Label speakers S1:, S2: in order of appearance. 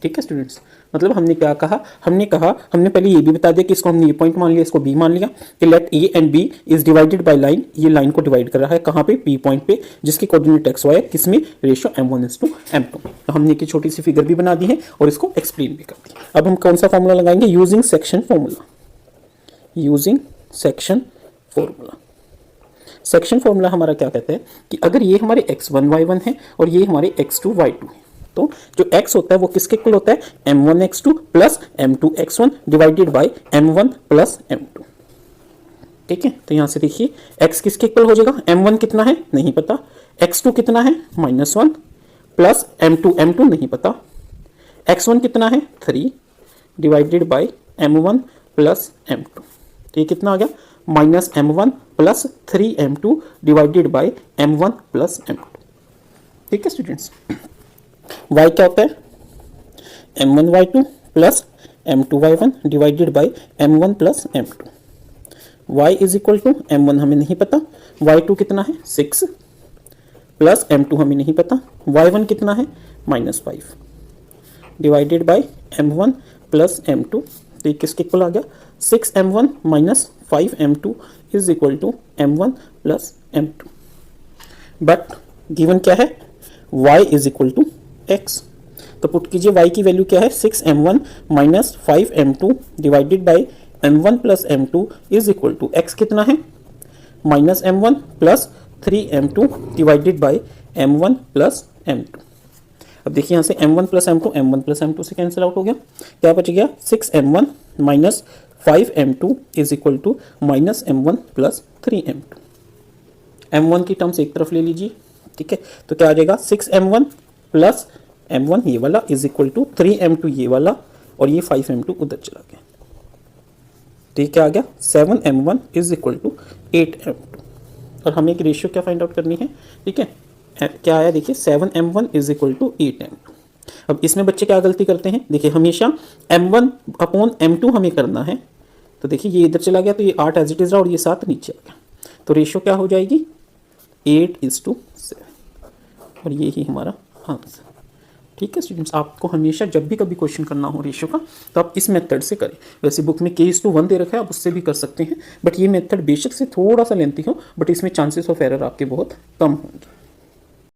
S1: ठीक है स्टूडेंट्स, मतलब हमने क्या कहा, हमने पहले ये भी बता दिया कि इसको हमने ये पॉइंट मान लिया, इसको बी मान लिया कि let A and B is divided by line, ये लाइन को डिवाइड कर रहा है कहाँ पे, बी पॉइंट पे, जिसके कोऑर्डिनेट एक्स वाई है, किसमें, रेशियो m1:m2। तो हमने एक छोटी सी फिगर भी बना दी है और इसको एक्सप्लेन भी कर दिया। अब हम कौन सा फॉर्मूला लगाएंगे, using section formula, using section formula. Section formula हमारा क्या कहता है कि अगर ये हमारे x1 y1 है और ये हमारे x2 y2 है, तो जो x होता है वो किसके इक्वल होता है, m1x2 plus m2x1 divided by m1 plus m2। ठीक है, तो यहां से देखिए x किसके इक्वल हो जाएगा, m1 कितना है नहीं पता, x2 कितना है -1 प्लस m2 नहीं पता, x1 कितना है 3 divided by m1 plus m2। तो ये कितना आ गया, -m1 plus 3m2 divided by m1 plus m2। ठीक है स्टूडेंट्स, y क्या होता है, m1 y2 plus m2 y1 divided by m1 plus m2। y is equal to m1 हमें नहीं पता, y2 कितना है 6 प्लस m2 हमें नहीं पता, y1 कितना है -5 divided by m1 plus m2। तो ये किसके इक्वल आ गया, 6m1 minus 5m2 is equal to m1 plus m2। But given क्या है, y is equal to x। तो पुट कीजिए y की वैल्यू क्या है, 6m1 minus 5m2 divided by m1 plus m2 is equal to x कितना है, -m1 plus 3m2 divided by m1 plus m2। अब देखिए यहाँ से m1 प्लस m2 से कैंसिल आउट हो गया, क्या बच गया 6m1 minus 5m2 is equal to -m1 plus 3m2। m1 की टर्म्स एक तरफ ले लीजिए, ठीक है, तो क्या आ जाएगा 6m1 प्लस m1 ये वाला इज इक्वल टू 3m2 ये वाला, और ये 5m2 उधर चला गया। तो ये क्या आ गया 7m1 is equal to 8m2। और हमें एक रेशियो क्या फाइंड आउट करनी है, ठीक है, क्या आया देखिए 7m1 is equal to 8m2। अब इसमें बच्चे क्या गलती करते हैं, देखिए हमेशा m1 अपॉन m2 हमें करना है। तो देखिए ये इधर चला गया तो ये 8 एज इट इज रहा और ये 7 नीचे आ गया, तो रेशियो क्या हो जाएगी 8:7, और ये ही हमारा आंसर। ठीक है स्टूडेंट्स, आपको हमेशा जब भी कभी क्वेश्चन करना हो रेशियो का तो आप इस मेथड से करें। वैसे बुक में k:1 दे रखा है, आप उससे भी कर सकते हैं, बट ये मेथड बेशक से थोड़ा सा लेंथी हो, बट इसमें चांसेस ऑफ एरर आपके बहुत कम होंगे।